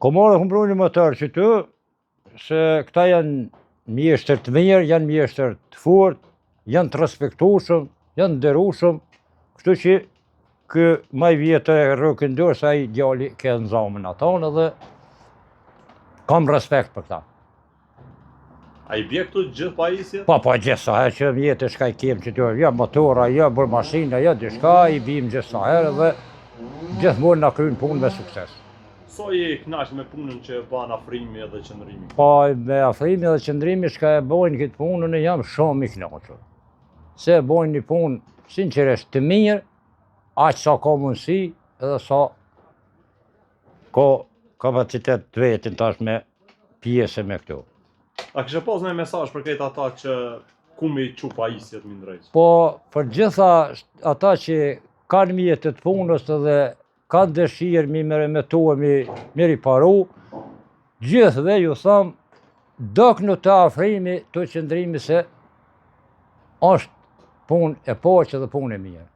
Ko marrë humbroni më tërë që ty, se këta janë mjeshtër të mirë, janë mjeshtër të fort, janë të respektueshëm, janë nderueshëm, kështu që kë maj vjetër e rrëkin dorë se ai djali ke në zamën atan edhe kam respekt për këta. A i bje këtu gjithë pajisjet? Po, gjithë herë që vjetë shka i kem që të ja motora, ja bërë mashina, ja dishka, i bim gjithë herë dhe gjithmonë na kryen punë me sukses. So i knaq me punën që ban afrimi edhe qëndrimi? Po, me afrimi edhe qëndrimi shka e bojnë këtë punën e jam shumë i knaqur. Se bojnë një punë sinqerisht të mirë, aq sa ka mundësi edhe sa ka kapacitet të vetin tash me pjesë me këtu. A kishe pas një mesazh për këtë ata që ku me i qu pajisjet mi ndrejtë? Po, për gjitha ata që kanë mjetë të punës edhe kanë dëshirë mi me remetua, mi riparu, gjithve ju thamë, doknu të afrimi të qëndrimi se është punë e poqë dhe punë e mirë.